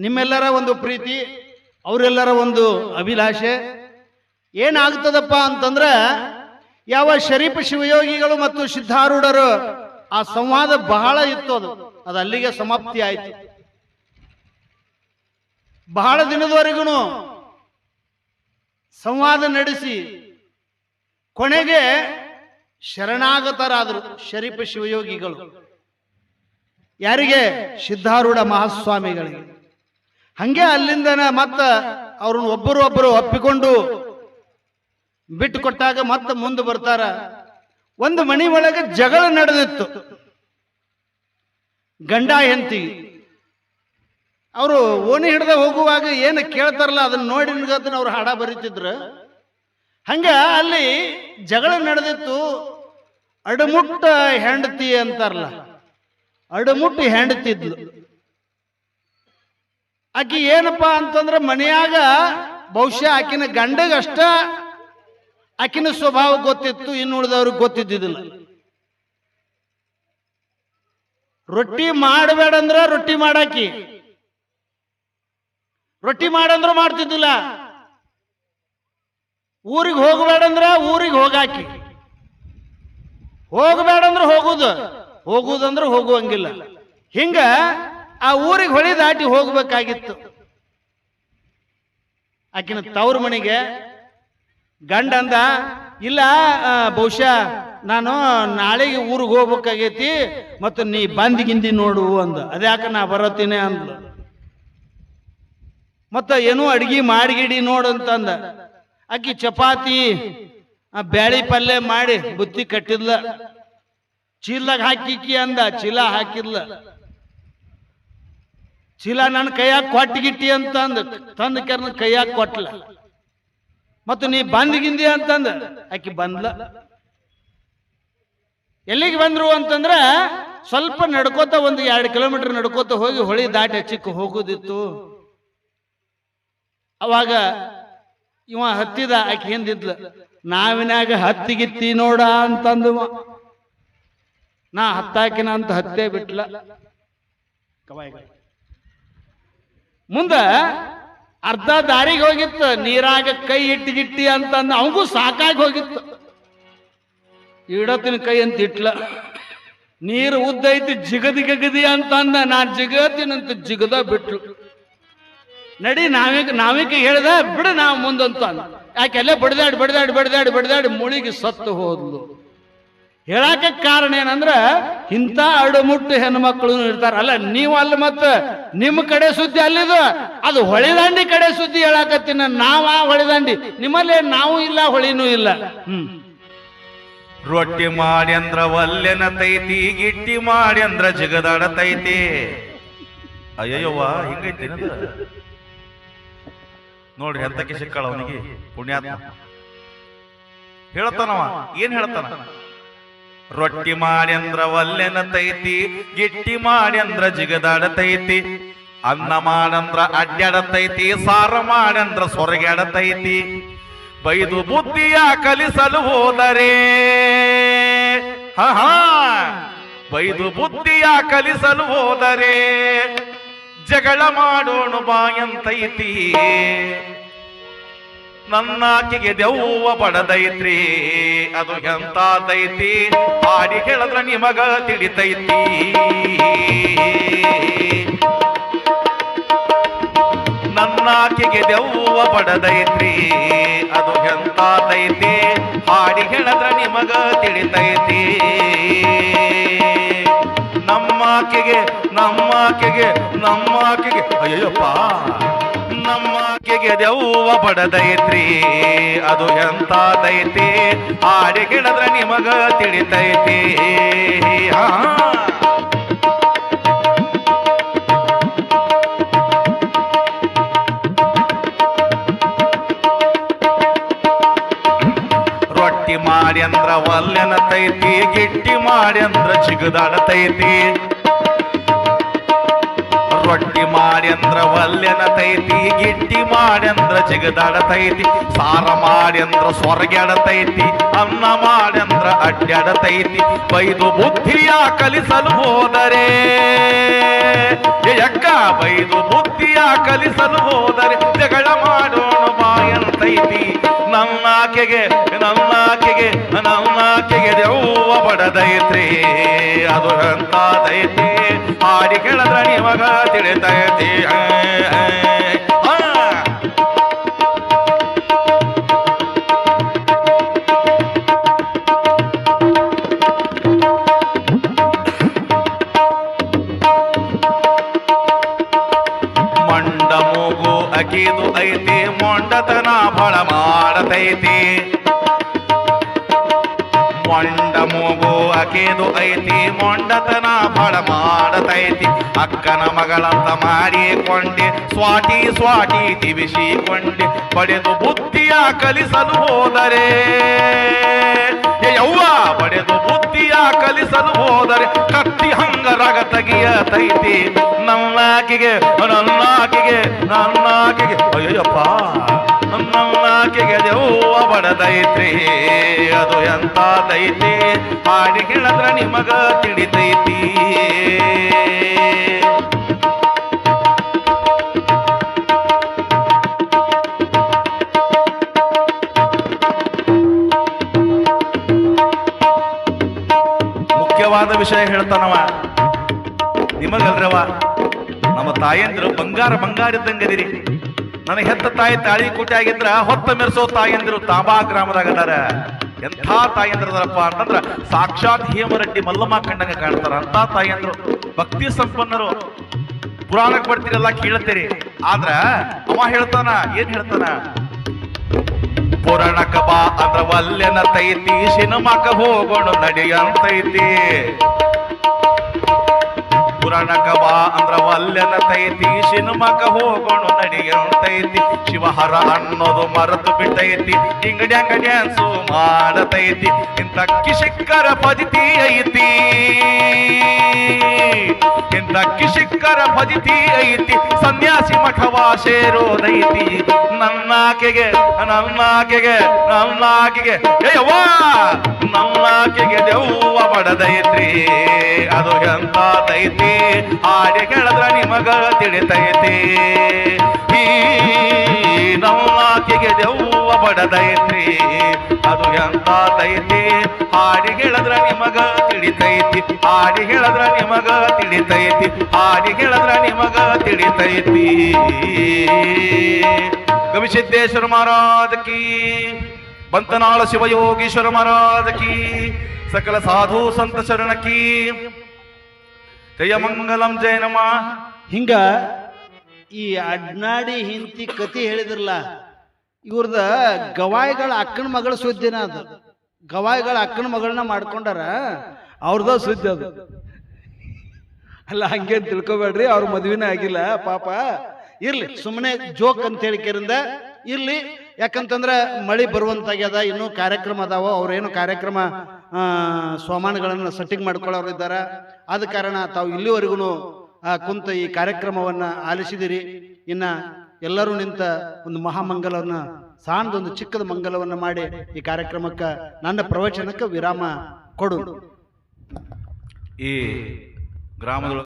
ನಿಮ್ಮೆಲ್ಲರ ಒಂದು ಪ್ರೀತಿ, ಅವರೆಲ್ಲರ ಒಂದು ಅಭಿಲಾಷೆ ಏನಾಗ್ತದಪ್ಪ ಅಂತಂದ್ರೆ, ಯಾವ ಶರೀಫ್ ಶಿವಯೋಗಿಗಳು ಮತ್ತು ಸಿದ್ಧಾರೂಢರು ಆ ಸಂವಾದ ಬಹಳ ಇತ್ತು. ಅದು ಅಲ್ಲಿಗೆ ಸಮಾಪ್ತಿ ಆಯಿತು. ಬಹಳ ದಿನದವರೆಗೂ ಸಂವಾದ ನಡೆಸಿ ಕೊನೆಗೆ ಶರಣಾಗತರಾದರು ಶರೀಫ್ ಶಿವಯೋಗಿಗಳು. ಯಾರಿಗೆ? ಸಿದ್ಧಾರೂಢ ಮಹಾಸ್ವಾಮಿಗಳಿಗೆ. ಹಂಗೆ ಅಲ್ಲಿಂದ ಮತ್ತ ಅವ್ರನ್ನ ಒಬ್ಬರು ಒಪ್ಪಿಕೊಂಡು ಬಿಟ್ಟು ಕೊಟ್ಟಾಗ ಮತ್ತೆ ಮುಂದೆ ಬರ್ತಾರ. ಒಂದು ಮನೆ ಒಳಗೆ ಜಗಳ ನಡೆದಿತ್ತು, ಗಂಡ ಹೆಂಡತಿ. ಅವರು ಓಣಿ ಹಿಡ್ದ ಹೋಗುವಾಗ ಏನು ಕೇಳ್ತಾರಲ್ಲ ಅದನ್ನ ನೋಡಿ ಅವ್ರು ಹಾಡ ಬರೀತಿದ್ರು. ಹಂಗ ಅಲ್ಲಿ ಜಗಳ ನಡೆದಿತ್ತು. ಅಡಮುಟ್ಟ ಹೆಂಡತಿ ಅಂತಾರಲ್ಲ, ಅಡಮುಟ್ಟಿ ಹೆಂಡತಿದ್ಲು. ಆಕಿ ಏನಪ್ಪಾ ಅಂತಂದ್ರೆ ಮನೆಯಾಗ ಬಹುಶಃ ಆಕಿನ ಗಂಡಗಷ್ಟ ಆಕಿನ ಸ್ವಭಾವ ಗೊತ್ತಿತ್ತು, ಇನ್ನು ಉಳಿದವ್ರಿಗೆ ಗೊತ್ತಿದ್ದಿದ್ದಿಲ್ಲ. ರೊಟ್ಟಿ ಮಾಡಬೇಡಂದ್ರ ರೊಟ್ಟಿ ಮಾಡಾಕಿ, ರೊಟ್ಟಿ ಮಾಡಂದ್ರ ಮಾಡ್ತಿದ್ದಿಲ್ಲ. ಊರಿಗೆ ಹೋಗಬೇಡಂದ್ರ ಊರಿಗೆ ಹೋಗಾಕಿ, ಹೋಗಬೇಡಂದ್ರ ಹೋಗುದಂದ್ರ ಹೋಗುವಂಗಿಲ್ಲ. ಹಿಂಗ ಆ ಊರಿಗೆ ಹೊಳಿ ದಾಟಿ ಹೋಗ್ಬೇಕಾಗಿತ್ತು. ಆಕಿನ ತವ್ರ ಮನೆಗೆ ಗಂಡ ಅಂದ, ಇಲ್ಲ ಬಹುಶಃ ನಾನು ನಾಳೆಗೆ ಊರಿಗೆ ಹೋಗ್ಬೇಕಾಗೈತಿ, ಮತ್ತು ನೀ ಬಂದಿಗಿಂದಿ ನೋಡು ಅಂದ. ಅದ್ಯಾಕ ನಾ ಬರತ್ತೀನಿ ಅಂದ್ಲು. ಮತ್ತ ಏನೋ ಅಡ್ಗಿ ಮಾಡಿಗಿಡಿ ನೋಡು ಅಂತಂದ. ಆಕಿ ಚಪಾತಿ ಬ್ಯಾಳಿ ಪಲ್ಯ ಮಾಡಿ ಬುತ್ತಿ ಕಟ್ಟಿದ್ಲ, ಚೀಲದಾಗ ಹಾಕಿಕ್ಕಿ ಅಂದ. ಚೀಲ ಹಾಕಿದ್ಲ. ಚೀಲ ನನ್ನ ಕೈಯಾಗ ಕೊಟ್ಟಿಗಿಟ್ಟಿ ಅಂತಂದ. ತಂದ ಕೆರ್ನ ಕೈಯಾಗ ಕೊಟ್ಲ. ಮತ್ತು ನೀ ಬಂದ್ಗಿಂದಿ ಅಂತಂದ. ಆಕಿ ಬಂದ್ಲ. ಎಲ್ಲಿಗೆ ಬಂದ್ರು ಅಂತಂದ್ರ ಸ್ವಲ್ಪ ನಡ್ಕೋತ ಒಂದು 2 ಕಿಲೋಮೀಟರ್ ನಡ್ಕೋತ ಹೋಗಿ ಹೊಳಿ ದಾಟಿ ಹಚ್ಚಿಕ್ ಹೋಗುದಿತ್ತು. ಅವಾಗ ಇವ ಹತ್ತಿದ, ಆಕಿ ಹಿಂದಿದ್ಲ. ನಾವಿನಾಗ ಹತ್ತಿಗಿತ್ತಿ ನೋಡ ಅಂತಂದು ನಾ ಹತ್ತಾಕಿನ ಅಂತ ಹತ್ತೇ ಬಿಟ್ಲ. ಮುಂದ ಅರ್ಧ ದಾರಿಗೆ ಹೋಗಿತ್ತು. ನೀರಾಗ ಕೈ ಇಟ್ಟಿಗಿಟ್ಟಿ ಅಂತಂದ ಅವಗೂ ಸಾಕಾಗಿ ಹೋಗಿತ್ತು. ಇಡತಿನ ಕೈ ಅಂತ ಇಟ್ಲ. ನೀರು ಉದ್ದೈತಿ, ಜಿಗದಿ ಅಂತಂದ. ನಾ ಜಿಗತಿನಂತ ಜಿಗದ ಬಿಟ್ಲು. ನಡಿ ನಾವಿಕೆ ಹೇಳ್ದ, ಬಿಡು ನಾವು ಮುಂದಂತ. ಯಾಕೆಲ್ಲ ಬಡ್ದಾಡಿ ಮುಳಿಗೆ ಸತ್ತು ಹೋದ್ಲು. ಹೇಳಾಕ ಕಾರಣ ಏನಂದ್ರ, ಇಂಥ ಅಡುಮುಟ್ಟು ಹೆಣ್ಮಕ್ಳು ಇರ್ತಾರ. ಅಲ್ಲ ನೀವು ಅಲ್ಲಿ ಮತ್ತ ನಿಮ್ಮ ಕಡೆ ಸುದ್ದಿ ಅಲ್ಲಿದು, ಅದು ಹೊಳಿದಂಡಿ ಕಡೆ ಸುದ್ದಿ ಹೇಳಾಕತ್ತೀನ. ನಾವ ಹೊಳಿದಂಡಿ, ನಿಮ್ಮಲ್ಲಿ ನಾವು ಇಲ್ಲ, ಹೊಳಿನೂ ಇಲ್ಲ. ರೊಟ್ಟಿ ಮಾಡಿ ಅಂದ್ರ ಒಲ್ಲೆನತೈತಿ, ಗಿಟ್ಟಿ ಮಾಡಿ ಅಂದ್ರ ಜಿಗದಾಡತೈತಿ. ಅಯ್ಯವ್ವ ಹಿಂಗೈತಿ ನೋಡ್ರಿ, ಎಂತಕ್ಕೆ ಸಿಕ್ಕಳ ಅವನಿಗೆ ಪುಣ್ಯಾತ್ಮ. ಹೇಳ್ತಾನವ, ಏನ್ ಹೇಳ್ತಾನ? ರೊಟ್ಟಿ ಮಾಡಿ ಅಂದ್ರ ಒಲ್ಲೆನತೈತಿ, ಗಿಟ್ಟಿ ಮಾಡಿ ಅಂದ್ರ ಜಿಗದಾಡತೈತಿ. ಅನ್ನ ಮಾಡಂದ್ರ ಅಡ್ಡಾಡತೈತಿ, ಸಾರ ಮಾಡಂದ್ರ ಸೊರಗಾಡತೈತಿ. ಬೈದು ಬುದ್ಧಿಯ ಕಲಿಸಲು ಹೋದರೆ, ಬೈದು ಬುದ್ಧಿಯ ಕಲಿಸಲು ಹೋದರೆ ಜಗಳ ಮಾಡೋಣ ಬಾಯಂತೈತಿ. ನನ್ನಾಕಿಗೆ ದೆವ್ವ ಬಡದೈತ್ರಿ, ಅದು ಎಂತಾದೈತಿ ಹಾಡಿ ಕೇಳಿದ್ರ ನಿಮಗ ತಿಳಿತೈತಿ. ನನ್ನಾಕಿಗೆ ದೆವ್ವ ಬಡದೈತ್ರಿ, ಅದು ಎಂತಾದೈತಿ ಹಾಡಿ ಹೇಳಿದ್ರ ನಿಮಗ ತಿಳಿತೈತಿ. ನಮ್ಮಾಕೆಗೆ ಅಯ್ಯಪ್ಪ, ನಮ್ಮಾಕೆಗೆ ದೆವ್ವ ಬಡದೈತ್ರಿ, ಅದು ಎಂತಾದೈತಿ ಹಾಡಿ ಹೇಳಿದ್ರ ನಿಮಗ ತಿಳಿತೈತಿ. ರೊಟ್ಟಿ ಮಾಡಿ ಅಂದ್ರ ಒಲ್ಲೆನತೈತಿ, ಗಿಟ್ಟಿ ಮಾಡಿ ಅಂದ್ರ ಜಿಗದಾಡತೈತಿ. ರೊಟ್ಟಿ ಮಾಡಿ ಅಂದ್ರ ಒಲ್ಲೆನತೈತಿ, ಗಿಟ್ಟಿ ಮಾಡಿ ಅಂದ್ರ ಜಿಗದಾಡತೈತಿ, ಸಾರ ಮಾಡಿ ಅಂದ್ರ ಸ್ವರ್ಗೆಡತೈತಿ, ಅನ್ನ ಮಾಡಿ ಅಂದ್ರ ಅಡ್ಡಾಡತೈತಿ. ಬೈದು ಬುದ್ಧಿಯ ಕಲಿಸಲು ಹೋದರೆ ಯಕ್ಕ, ಬೈದು ಬುದ್ಧಿಯ ಕಲಿಸಲು ಹೋದರೆ ಜಗಳ ಮಾಡೋಣ ಬಾಯಂತೈತಿ. ನನ್ನಾಕೆಗೆ ನನ್ನಾಕೆಗೆ ನನ್ನಾಕೆಗೆ ದೆವ್ವ ಬಡದೈತ್ರಿ, ಅದು ಎಂತದೈತಿ ಹಾಡಿ ಕೇಳಿದ್ರ ನಿಮಗ ತಿಳಿತೈತಿ. ಮಂಡ ಮೂಗು ಅಗಿದು ಐತಿ, ಮೊಂಡತನ ಬಳ ಮಾಡತೈತಿ. ಮೊಂಡ ಮೂಗು ಅಕೇದು ಐತಿ, ಮೊಂಡತನ ಬಳ ಮಾಡತೈತಿ. ಅಕ್ಕನ ಮಗಳಂತ ಮಾಡಿಕೊಂಡೆ, ಸ್ವಾಟಿ ಸ್ವಾಟಿ ತಿವಿಸಿಕೊಂಡೆ, ಪಡೆದು ಬುದ್ಧಿಯ ಕಲಿಸಲು ಹೋದರೆ ಯವ್ವ, ಪಡೆದು ಬುದ್ಧಿಯ ಕಲಿಸಲು ಹೋದರೆ ಕತ್ತಿ ಹಂಗರಗ ತೆಗಿಯತೈತಿ. ನನ್ನಾಕಿಗೆ ನನ್ನಾಕಿಗೆ ನನ್ನಾಕಿಗೆ ಅಯ್ಯಪ್ಪ, ನನ್ನಾಕಿಗೆ ದೆವ್ವ ಬಡದೈತ್ರಿ, ಅದು ಎಂತದೈತಿ ಹಾಡಿ ಕೇಳಿದ್ರ ನಿಮಗ ತಿಳಿತೈತಿ. ಮುಖ್ಯವಾದ ವಿಷಯ ಹೇಳ್ತಾನವ, ನಿಮಗಲ್ರವ ನಮ್ಮ ತಾಯಂದ್ರು ಬಂಗಾರ ಬಂಗಾರ ಇದ್ದಂಗದಿರಿ. ನನಗೆ ಹೆತ್ತ ತಾಯಿ ತಾಳಿ ಕೂಟಿ ಆಗಿದ್ರ ಹೊತ್ತ ಮೆರೆಸೋ ತಾಯಂದಿರು ತಾಂಬಾ ಗ್ರಾಮದಾಗ ಅದಾರ. ಎಂಥ ತಾಯಂದ್ರದಾರಪ್ಪ ಅಂತಂದ್ರ ಸಾಕ್ಷಾತ್ ಹೇಮರೆಡ್ಡಿ ಮಲ್ಲಮ್ಮ ಕಂಡಂಗ ಕಾಣ್ತಾರ. ಅಂತ ತಾಯಂದ್ರು ಭಕ್ತಿ ಸಂಪನ್ನರು. ಪುರಾಣಕ್ಕೆ ಬರ್ತೀರಲ್ಲ ಕೇಳ್ತೀರಿ, ಆದ್ರ ಅವ ಹೇಳ್ತಾನ, ಏನ್ ಹೇಳ್ತಾನ? ಪುರಾಣಕ ಬಾ ಅಂದ್ರ ಒಲ್ಲೆನತೈತಿ, ಸಿನಿಮಾಕ ಹೋಗೋಣ ನಡಿಯಂತೈತಿ. ಪುರಾಣಕ ಬಾ ಅಂದ್ರ ಒಲ್ಲೆನತೈತಿ, ಸಿನಿಮಾಕ ಹೋಗೋಣ ನಡಿಯಂತೈತಿ. ಶಿವಹರ ಅನ್ನೋದು ಮರೆತು ಬಿಟ್ಟೈತಿ, ಇಂಗಡ್ಯಾಂಗ ಡ್ಯಾನ್ಸು ಮಾಡತೈತಿ. ಇಂಥ ಕಿಶಿಕ್ಕರ ಪದ್ಧತಿ ಐತಿ, ಇಂಥ ಕಿಶಿಕ್ಕರ ಪದ್ಧತಿ ಐತಿ. ಸನ್ಯಾಸಿ ಮಠವ ಸೇರೋದೈತಿ. ನನ್ನಾಕೆಗೆ ನನ್ನಾಕೆಗೆ ನನ್ನಾಕೆಗೆ ಯವ್ವ, ನನ್ನಾಕೆಗೆ ದೆವ್ವ ಬಡದೈತ್ರಿ, ಅದು ಎಂತದೈತಿ ಹಾಡಿ ಕೇಳಿದ್ರ ನಿಮಗ ತಿಳಿತೈತಿ. ಈ ನನ್ನಾಕೆಗೆ ದೆವ್ವ ಬಡದೈತ್ರಿ, ಅದು ಎಂತದೈತಿ ಹಾಡಿ ಹೇಳಿದ್ರ ನಿಮಗ ತಿಳಿತೈತಿ. ಹಾಡಿ ಹೇಳಿದ್ರ ನಿಮಗ ತಿಳಿತೈತಿ. ಹಾಡಿ ಹೇಳಿದ್ರ ನಿಮಗ ತಿಳಿತೈತಿ. ಗವಿಸಿದ್ದೇಶ್ವರ ಮಹಾರಾಜ ಕಿ, ಬಂತನಾಳ ಶಿವಯೋಗೀಶ್ವರ ಮಹಾರಾಜ ಕಿ, ಸಕಲ ಸಾಧು ಸಂತ ಶರಣ ಕಿ. ಜಯ ಮಂಗಲಂ ಜಯ ನಮ. ಹಿಂಗ ಈ ಅಡ್ನಾಡಿ ಹಿಂತಿ ಕತಿ ಹೇಳಿದ್ರಲ್ಲ, ಇವ್ರದ ಗವಾಯಿಗಳ ಅಕ್ಕನ ಮಗಳ ಸುದ್ದಿನ ಅದು. ಗವಾಯಿಗಳ ಅಕ್ಕನ ಮಗಳನ್ನ ಮಾಡ್ಕೊಂಡಾರ, ಅವ್ರದ ಸುದ್ದಿ ಅದು. ಅಲ್ಲ ಹಂಗೇನ್ ತಿಳ್ಕೊಬೇಡ್ರಿ, ಅವ್ರ ಮದುವೆನೇ ಆಗಿಲ್ಲ ಪಾಪ. ಇರ್ಲಿ, ಸುಮ್ಮನೆ ಜೋಕ್ ಅಂತ ಹೇಳಿಕೆರಿಂದ ಇರ್ಲಿ. ಯಾಕಂತಂದ್ರೆ ಮಳಿ ಬರುವಂತಾಗ್ಯದ, ಇನ್ನೂ ಕಾರ್ಯಕ್ರಮ ಅದಾವ. ಅವ್ರೇನು ಕಾರ್ಯಕ್ರಮ ಸೋಮಾನಗಳನ್ನು ಸೆಟ್ಟಿಂಗ್ ಮಾಡ್ಕೊಳ್ಳೋರು ಇದ್ದಾರ. ಆದ ಕಾರಣ ತಾವು ಇಲ್ಲಿವರೆಗೂ ಕುಂತ ಈ ಕಾರ್ಯಕ್ರಮವನ್ನ ಆಲಿಸಿದಿರಿ. ಇನ್ನ ಎಲ್ಲರೂ ನಿಂತ ಒಂದು ಮಹಾಮಂಗಲವನ್ನ, ಸಾಣದೊಂದು ಚಿಕ್ಕದ ಮಂಗಲವನ್ನ ಮಾಡಿ ಈ ಕಾರ್ಯಕ್ರಮಕ್ಕೆ, ನನ್ನ ಪ್ರವಚನಕ್ಕೆ ವಿರಾಮ ಕೊಡು. ಈ ಗ್ರಾಮದೊಳಗೆ